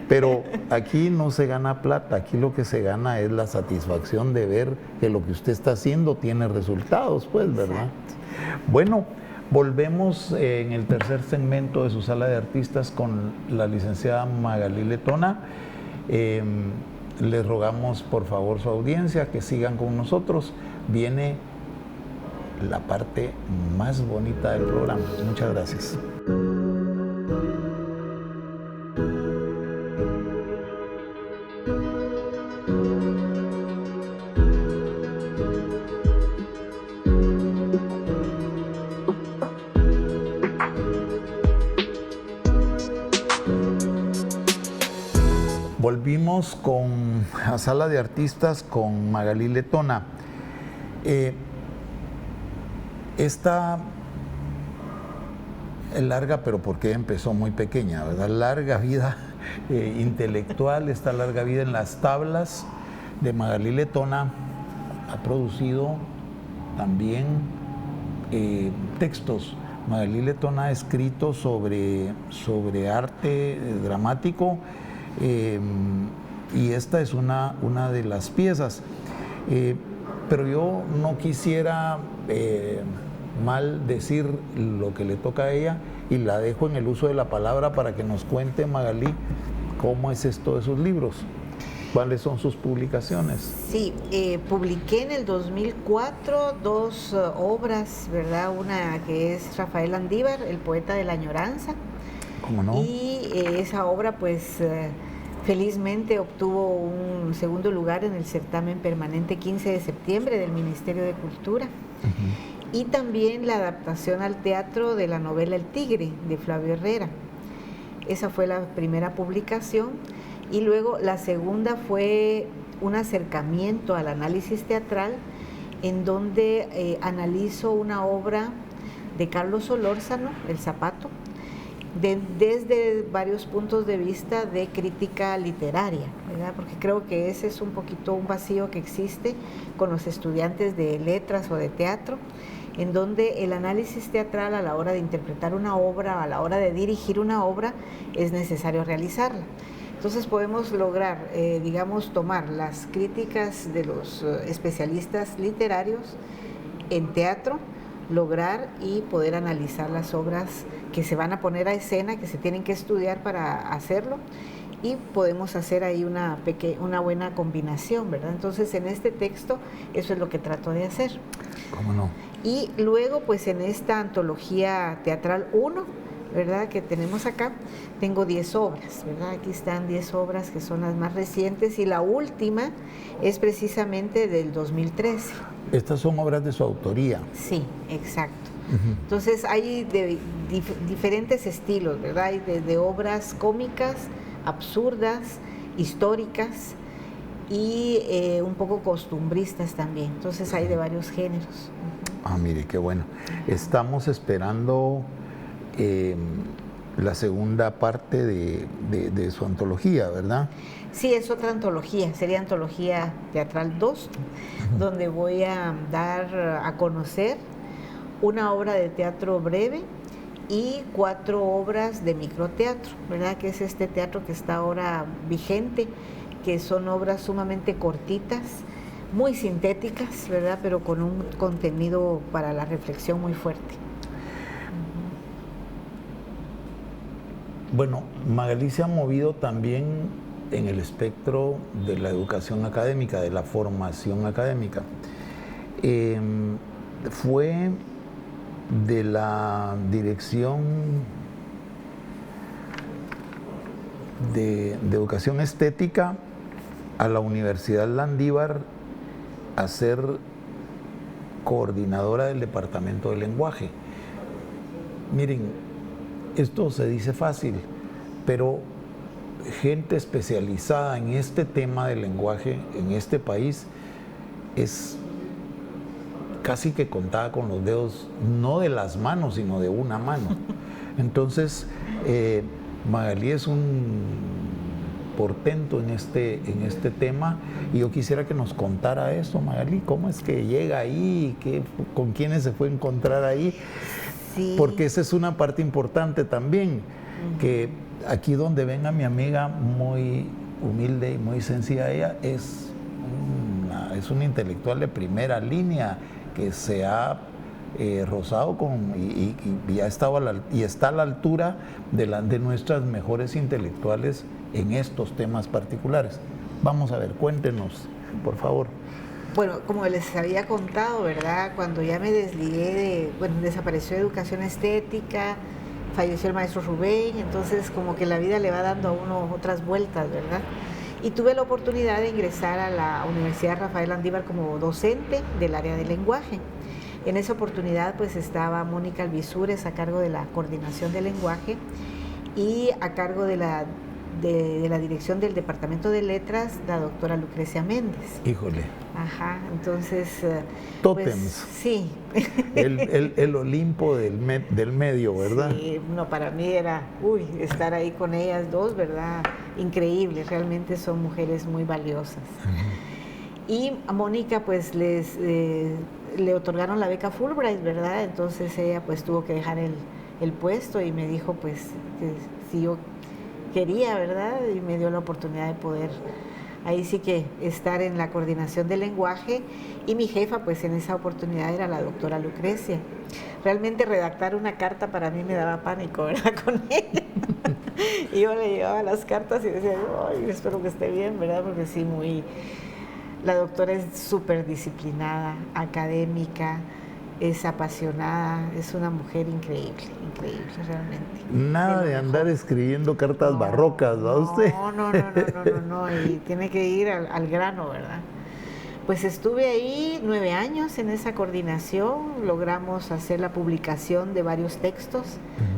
Pero aquí no se gana plata, aquí lo que se gana es la satisfacción de ver que lo que usted está haciendo tiene resultados, pues, ¿verdad? Exacto. Bueno, volvemos en el tercer segmento de su sala de artistas con la licenciada Magalí Letona. Les rogamos por favor su audiencia que sigan con nosotros. Viene la parte más bonita del programa. Muchas gracias. Volvimos con la sala de artistas con Magalí Letona. Esta larga, pero porque empezó muy pequeña, ¿verdad? Larga vida intelectual, esta larga vida en las tablas de Magalí Letona ha producido también textos. Magalí Letona ha escrito sobre arte dramático, y esta es una de las piezas. Pero yo no quisiera mal decir lo que le toca a ella y la dejo en el uso de la palabra para que nos cuente, Magalí, cómo es esto de sus libros, cuáles son sus publicaciones. Sí, publiqué en el 2004 dos obras, ¿verdad? Una que es Rafael Landívar, el poeta de la añoranza. ¿Cómo no? Y esa obra pues felizmente obtuvo un segundo lugar en el certamen permanente 15 de septiembre del Ministerio de Cultura. Uh-huh. Y también la adaptación al teatro de la novela El Tigre, de Flavio Herrera. Esa fue la primera publicación. Y luego la segunda fue un acercamiento al análisis teatral, en donde analizo una obra de Carlos Solórzano, El Zapato, desde varios puntos de vista de crítica literaria, ¿verdad? Porque creo que ese es un poquito un vacío que existe con los estudiantes de letras o de teatro, en donde el análisis teatral a la hora de interpretar una obra, a la hora de dirigir una obra, es necesario realizarla. Entonces podemos lograr, digamos, tomar las críticas de los especialistas literarios en teatro, lograr y poder analizar las obras que se van a poner a escena, que se tienen que estudiar para hacerlo, y podemos hacer ahí una buena combinación, ¿verdad? Entonces en este texto eso es lo que trato de hacer. ¿Cómo no? Y luego pues en esta antología teatral 1, ¿verdad?, que tenemos acá, tengo 10 obras, ¿verdad? Aquí están 10 obras que son las más recientes y la última es precisamente del 2013. Estas son obras de su autoría. Sí, exacto. Uh-huh. Entonces hay de diferentes estilos, ¿verdad? Hay desde obras cómicas, absurdas, históricas y un poco costumbristas también. Entonces hay de varios géneros. Uh-huh. Ah, mire, qué bueno. Estamos esperando la segunda parte de su antología, ¿verdad? Sí, es otra antología, sería antología teatral 2, uh-huh, donde voy a dar a conocer una obra de teatro breve y 4 obras de microteatro, ¿verdad? Que es este teatro que está ahora vigente, que son obras sumamente cortitas, muy sintéticas, ¿verdad? Pero con un contenido para la reflexión muy fuerte. Bueno, Magalí se ha movido también en el espectro de la educación académica, de la formación académica. Fue de la Dirección de Educación Estética a la Universidad Landívar a ser coordinadora del Departamento de Lenguaje. Miren, esto se dice fácil, pero gente especializada en este tema del lenguaje en este país es casi que contada con los dedos, no de las manos, sino de una mano. Entonces, Magalí es un portento en este tema, y yo quisiera que nos contara eso, Magalí, cómo es que llega ahí, con quiénes se fue a encontrar ahí. Sí. Porque esa es una parte importante también, que aquí donde ven a mi amiga muy humilde y muy sencilla, ella es una intelectual de primera línea que se ha rozado con y ya estaba y está a la altura de nuestras mejores intelectuales en estos temas particulares. Vamos a ver, cuéntenos, por favor. Bueno, como les había contado, ¿verdad? Cuando ya me desligué desapareció Educación Estética, falleció el maestro Rubén, entonces como que la vida le va dando a uno otras vueltas, ¿verdad? Y tuve la oportunidad de ingresar a la Universidad Rafael Landívar como docente del área de lenguaje. En esa oportunidad pues estaba Mónica Alvisures a cargo de la coordinación de lenguaje y a cargo de la dirección del Departamento de Letras, la doctora Lucrecia Méndez. Híjole. Ajá, entonces... Tótems. Pues, sí. El Olimpo del medio, ¿verdad? Sí, no, para mí era, estar ahí con ellas dos, ¿verdad? Increíble, realmente son mujeres muy valiosas. Y a Mónica pues le otorgaron la beca Fulbright, ¿verdad? Entonces ella pues tuvo que dejar el puesto y me dijo pues que si yo quería, ¿verdad? Y me dio la oportunidad de poder ahí sí que estar en la coordinación del lenguaje, y mi jefa pues en esa oportunidad era la doctora Lucrecia. Realmente redactar una carta para mí me daba pánico, ¿verdad? Con ella. Y yo le llevaba las cartas y decía, ay, espero que esté bien, ¿verdad? Porque sí, la doctora es súper disciplinada, académica, es apasionada, es una mujer increíble, increíble realmente. Nada de andar escribiendo cartas barrocas, ¿va usted? No, y tiene que ir al grano, ¿verdad? Pues estuve ahí 9 años en esa coordinación, logramos hacer la publicación de varios textos,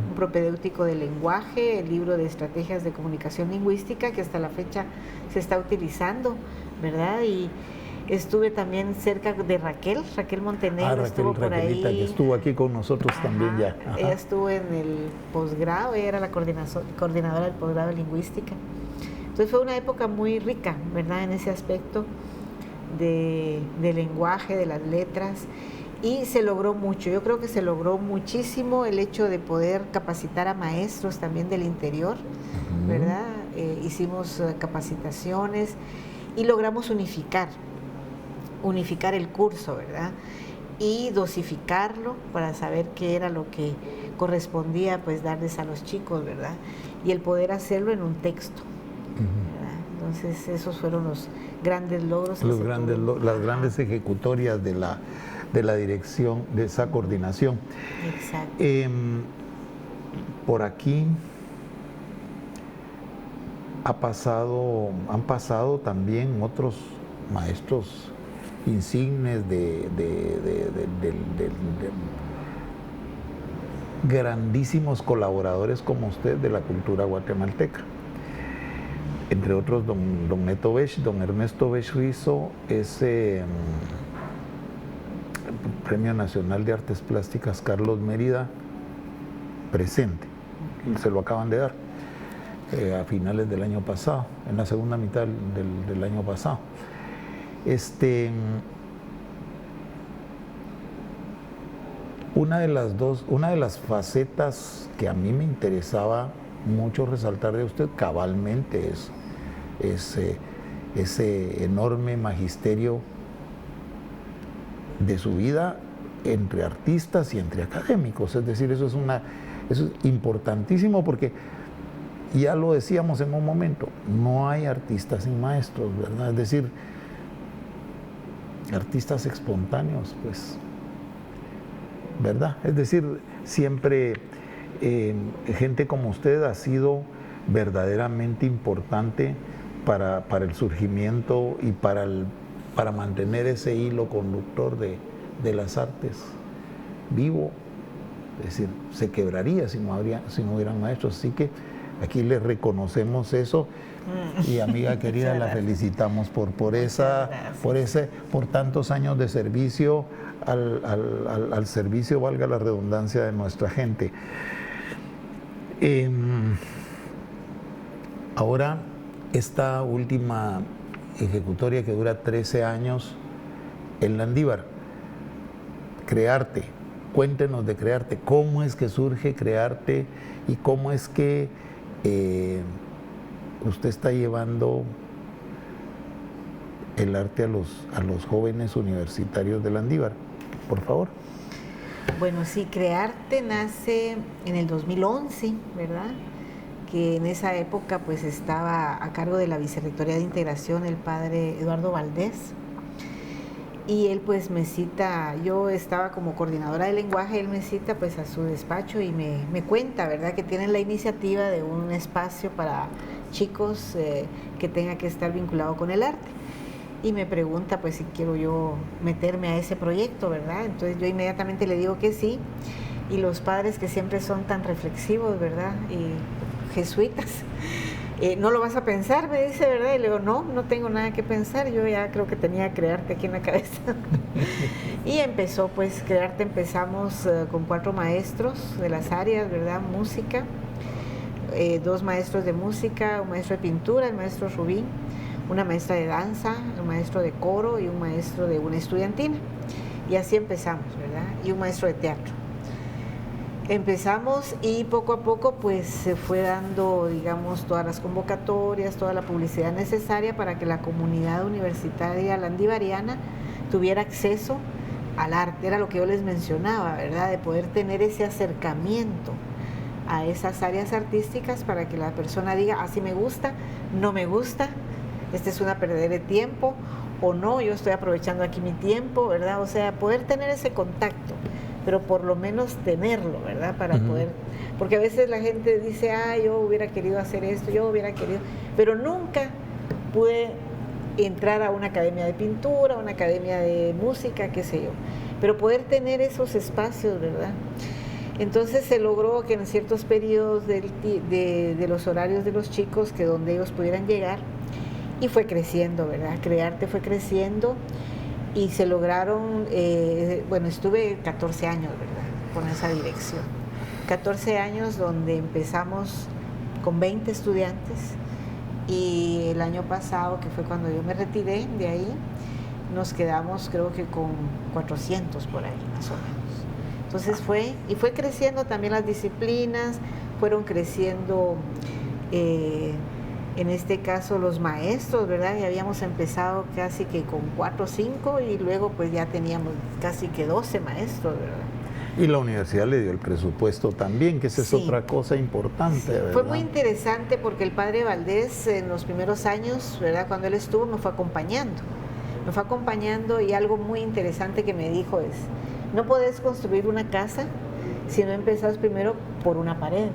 un propedéutico de lenguaje, el libro de estrategias de comunicación lingüística que hasta la fecha se está utilizando, ¿verdad? Y estuve también cerca de Raquel Montenegro, estuvo por ahí. Que estuvo aquí con nosotros también ya. Ajá. Ella estuvo en el posgrado, ella era la coordinadora del posgrado de lingüística. Entonces fue una época muy rica, ¿verdad? En ese aspecto de lenguaje, de las letras, y se logró mucho. Yo creo que se logró muchísimo el hecho de poder capacitar a maestros también del interior, ¿verdad? Hicimos capacitaciones y logramos unificar el curso, ¿verdad? Y dosificarlo para saber qué era lo que correspondía pues darles a los chicos, ¿verdad? Y el poder hacerlo en un texto, ¿verdad? Entonces esos fueron los grandes logros. Las grandes ejecutorias de la dirección de esa coordinación. Exacto. Por aquí han pasado también otros maestros insignes de grandísimos colaboradores como usted de la cultura guatemalteca. Entre otros, don Neto Bech, don Ernesto Bech Rizo, es Premio Nacional de Artes Plásticas Carlos Mérida presente. Se lo acaban de dar a finales del año pasado, en la segunda mitad del año pasado. Una de las facetas que a mí me interesaba mucho resaltar de usted cabalmente es ese enorme magisterio de su vida entre artistas y entre académicos. Es decir, eso es importantísimo, porque ya lo decíamos en un momento, no hay artistas sin maestros, ¿verdad? Es decir, artistas espontáneos, pues, ¿verdad? Es decir, siempre gente como usted ha sido verdaderamente importante para el surgimiento y para mantener ese hilo conductor de las artes vivo. Es decir, se quebraría si no hubieran maestros. Así que aquí les reconocemos eso, y amiga querida, la felicitamos por tantos años de servicio al servicio, valga la redundancia, de nuestra gente. Ahora, esta última ejecutoria que dura 13 años en Landívar, Crearte, cuéntenos de Crearte, cómo es que surge Crearte y cómo es que usted está llevando el arte a los jóvenes universitarios de Landívar, por favor. Bueno, sí, Crearte nace en el 2011, ¿verdad? Que en esa época pues estaba a cargo de la Vicerrectoría de Integración el padre Eduardo Valdés. Y él pues me cita, yo estaba como coordinadora de lenguaje, él me cita pues a su despacho y me cuenta, ¿verdad? Que tienen la iniciativa de un espacio para chicos que tenga que estar vinculado con el arte. Y me pregunta pues si quiero yo meterme a ese proyecto, ¿verdad? Entonces yo inmediatamente le digo que sí. Y los padres que siempre son tan reflexivos, ¿verdad? Y jesuitas, no lo vas a pensar, me dice, ¿verdad? Y le digo, no tengo nada que pensar, yo ya creo que tenía Crearte aquí en la cabeza. Y empezó pues Crearte, empezamos con 4 maestros de las áreas, ¿verdad? Música, 2 maestros de música, un maestro de pintura, el maestro Rubín, una maestra de danza, un maestro de coro y un maestro de una estudiantina. Y así empezamos, ¿verdad? Y un maestro de teatro. Empezamos y poco a poco pues se fue dando, digamos, todas las convocatorias, toda la publicidad necesaria para que la comunidad universitaria landivariana tuviera acceso al arte. Era lo que yo les mencionaba, ¿verdad? De poder tener ese acercamiento a esas áreas artísticas para que la persona diga, así me gusta, no me gusta, esta es una pérdida de tiempo, o no, yo estoy aprovechando aquí mi tiempo, ¿verdad? O sea, poder tener ese contacto, pero por lo menos tenerlo, ¿verdad? Para poder, porque a veces la gente dice, yo hubiera querido hacer esto, yo hubiera querido, pero nunca pude entrar a una academia de pintura, una academia de música, qué sé yo, pero poder tener esos espacios, ¿verdad? Entonces se logró que en ciertos periodos de los horarios de los chicos, que donde ellos pudieran llegar, y fue creciendo, ¿verdad? Crearte fue creciendo y se lograron, bueno, estuve 14 años, ¿verdad? Con esa dirección. 14 años donde empezamos con 20 estudiantes y el año pasado, que fue cuando yo me retiré de ahí, nos quedamos creo que con 400 por ahí, más o menos. Entonces fue creciendo también las disciplinas, fueron creciendo en este caso los maestros, ¿verdad? Y habíamos empezado casi que con 4 o 5 y luego pues ya teníamos casi que 12 maestros, ¿verdad? Y la universidad le dio el presupuesto también, que esa es otra cosa importante, sí. ¿verdad? Fue muy interesante porque el padre Valdés en los primeros años, ¿verdad? Cuando él estuvo, nos fue acompañando y algo muy interesante que me dijo es, no podés construir una casa si no empezás primero por una pared.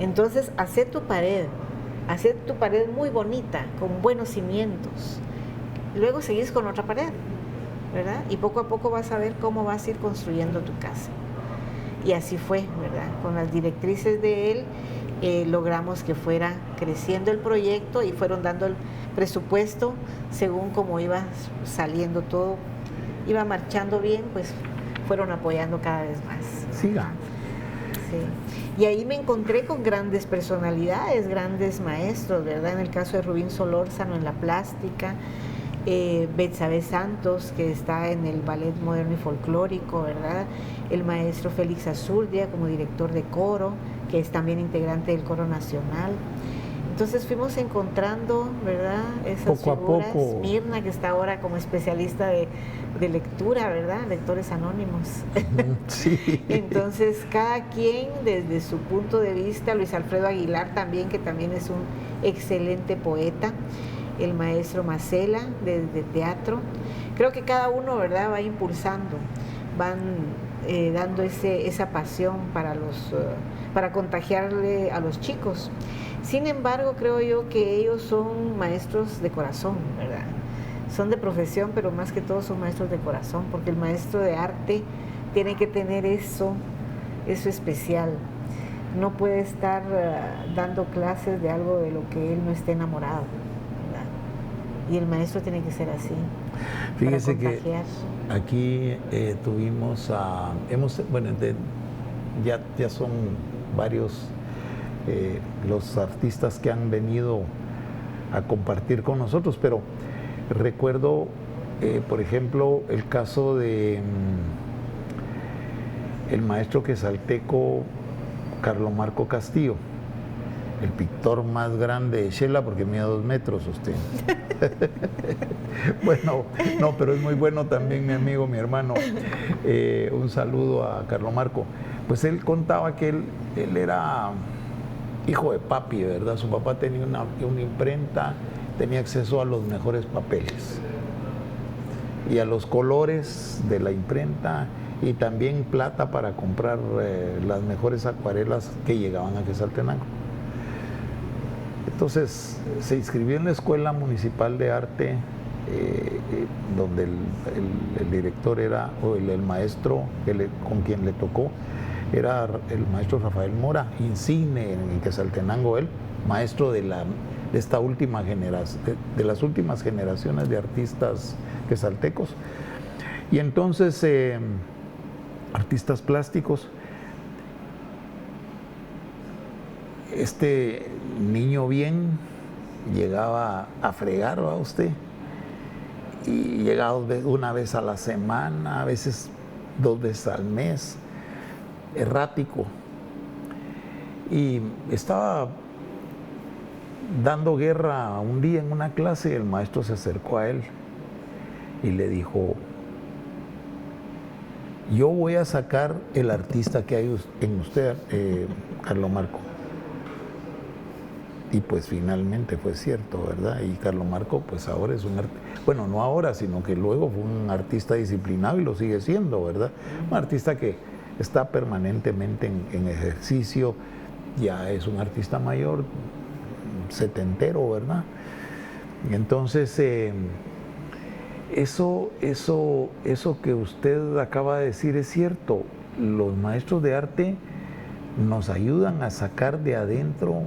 Entonces, hacer tu pared muy bonita, con buenos cimientos. Luego seguís con otra pared, ¿verdad? Y poco a poco vas a ver cómo vas a ir construyendo tu casa. Y así fue, ¿verdad? Con las directrices de él logramos que fuera creciendo el proyecto y fueron dando el presupuesto según cómo iba saliendo todo, iba marchando bien, pues fueron apoyando cada vez más. Siga. Sí. Y ahí me encontré con grandes personalidades, grandes maestros, ¿verdad? En el caso de Rubín Solórzano en la plástica, Betsabe Santos, que está en el Ballet Moderno y Folclórico, ¿verdad? El maestro Félix Azurdia como director de coro, que es también integrante del Coro Nacional. Entonces fuimos encontrando, ¿verdad? Esas poco figuras. A poco. Mirna, que está ahora como especialista de lectura, ¿verdad? Lectores anónimos. Sí. Entonces, cada quien desde su punto de vista, Luis Alfredo Aguilar también, que también es un excelente poeta, el maestro Macela de teatro. Creo que cada uno, ¿verdad?, va impulsando, van dando esa pasión para contagiarle a los chicos. Sin embargo, creo yo que ellos son maestros de corazón, ¿verdad? Son de profesión, pero más que todo son maestros de corazón, porque el maestro de arte tiene que tener eso especial. No puede estar dando clases de algo de lo que él no esté enamorado, ¿verdad? Y el maestro tiene que ser así. Fíjese que aquí tuvimos ya son varios los artistas que han venido a compartir con nosotros, pero recuerdo, por ejemplo, el caso de el maestro quesalteco Carlos Marco Castillo, el pintor más grande de Xela, porque mide 2 metros usted. Bueno, no, pero es muy bueno también mi amigo, mi hermano. Un saludo a Carlos Marco. Pues él contaba que él era hijo de papi, ¿verdad? Su papá tenía una imprenta, tenía acceso a los mejores papeles y a los colores de la imprenta, y también plata para comprar las mejores acuarelas que llegaban a Quetzaltenango. Entonces se inscribió en la Escuela Municipal de Arte, donde el director era, o el maestro con quien le tocó, era el maestro Rafael Mora, insigne en Quetzaltenango, él, maestro de esta última generación, de las últimas generaciones de artistas quetzaltecos. Y entonces, artistas plásticos. Este niño bien llegaba a fregar, ¿va usted? Y llegaba una vez a la semana, a veces 2 veces al mes, errático. Y estaba dando guerra un día en una clase, y el maestro se acercó a él y le dijo: yo voy a sacar el artista que hay en usted, Carlos Marco. Y pues finalmente fue cierto, ¿verdad? Y Carlos Marco pues ahora es un artista, bueno, no ahora, sino que luego fue un artista disciplinado y lo sigue siendo, ¿verdad? Un artista que está permanentemente en ejercicio, ya es un artista mayor, setentero, ¿verdad? Y entonces, eso que usted acaba de decir es cierto. Los maestros de arte nos ayudan a sacar de adentro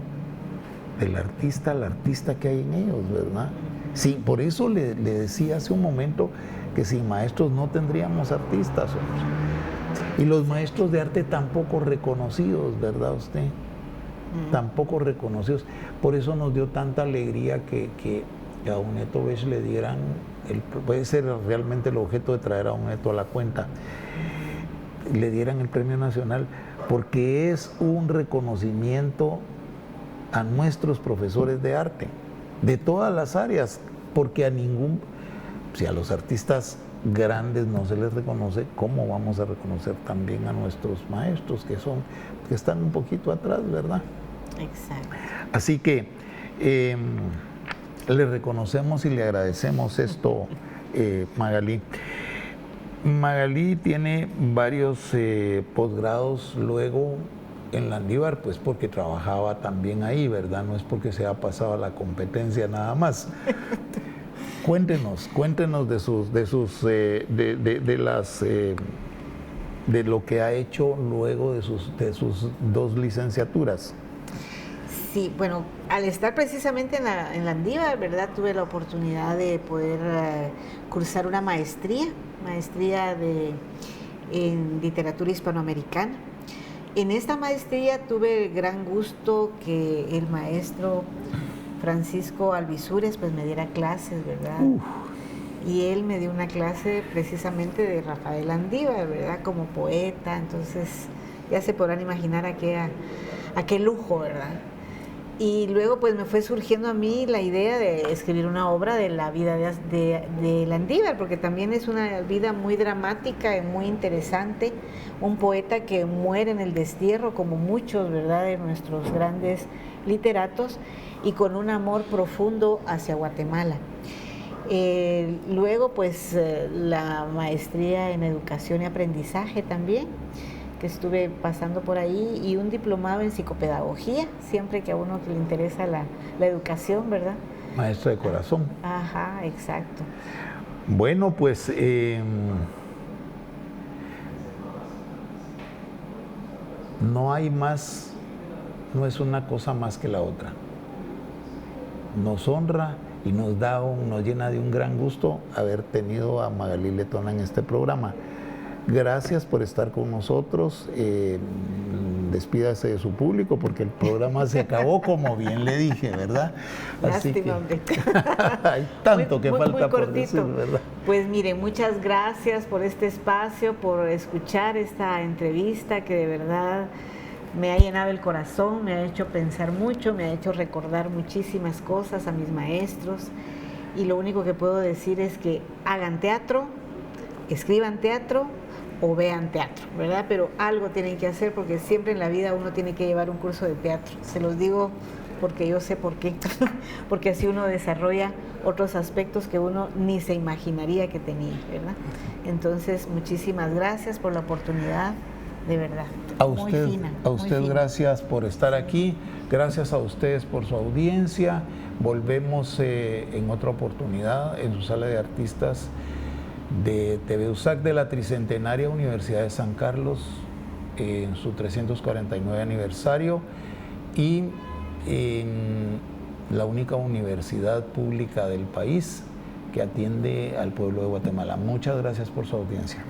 del artista al artista que hay en ellos, ¿verdad? Sí, por eso le decía hace un momento que sin maestros no tendríamos artistas. Y los maestros de arte tampoco reconocidos, ¿verdad usted? Tampoco reconocidos. Por eso nos dio tanta alegría que a un Neto Bech le dieran, puede ser realmente el objeto de traer a un Neto a la cuenta, le dieran el Premio Nacional, porque es un reconocimiento a nuestros profesores de arte, de todas las áreas, porque si a los artistas grandes no se les reconoce, ¿cómo vamos a reconocer también a nuestros maestros que están un poquito atrás, ¿verdad? Exacto. Así que le reconocemos y le agradecemos esto, Magalí. Magalí tiene varios posgrados luego en Landívar, pues porque trabajaba también ahí, ¿verdad? No es porque se ha pasado a la competencia nada más. Cuéntenos de lo que ha hecho luego de sus 2 licenciaturas. Sí, bueno, al estar precisamente en Landívar, ¿verdad? Tuve la oportunidad de poder cursar una maestría en literatura hispanoamericana. En esta maestría tuve el gran gusto que el maestro Francisco Alvisures pues me diera clases, ¿verdad? Y él me dio una clase precisamente de Rafael Landívar, ¿verdad? Como poeta, entonces ya se podrán imaginar a qué lujo, ¿verdad? Y luego pues me fue surgiendo a mí la idea de escribir una obra de la vida de Landívar, porque también es una vida muy dramática y muy interesante, un poeta que muere en el destierro como muchos, ¿verdad?, de nuestros grandes literatos, y con un amor profundo hacia Guatemala. Luego pues la maestría en educación y aprendizaje también, que estuve pasando por ahí, y un diplomado en psicopedagogía, siempre que a uno le interesa la educación, ¿verdad? Maestra de corazón. Ajá, exacto. Bueno, pues no hay más, no es una cosa más que la otra. Nos honra y nos llena de un gran gusto haber tenido a Magalí Letona en este programa. Gracias por estar con nosotros. despídase de su público porque el programa se acabó, como bien le dije, ¿verdad? Así lástima, hombre. Hay tanto que falta muy por decir, cortito. ¿verdad? Pues mire, muchas gracias por este espacio, por escuchar esta entrevista que de verdad me ha llenado el corazón, me ha hecho pensar mucho, me ha hecho recordar muchísimas cosas a mis maestros, y lo único que puedo decir es que hagan teatro, escriban teatro o vean teatro, ¿verdad? Pero algo tienen que hacer, porque siempre en la vida uno tiene que llevar un curso de teatro. Se los digo porque yo sé por qué, porque así uno desarrolla otros aspectos que uno ni se imaginaría que tenía, ¿verdad? Entonces, muchísimas gracias por la oportunidad, de verdad. A usted, gracias por estar aquí, gracias a ustedes por su audiencia. Volvemos en otra oportunidad en su sala de artistas de TV USAC de la Tricentenaria Universidad de San Carlos, en su 349 aniversario, y en la única universidad pública del país que atiende al pueblo de Guatemala. Muchas gracias por su audiencia.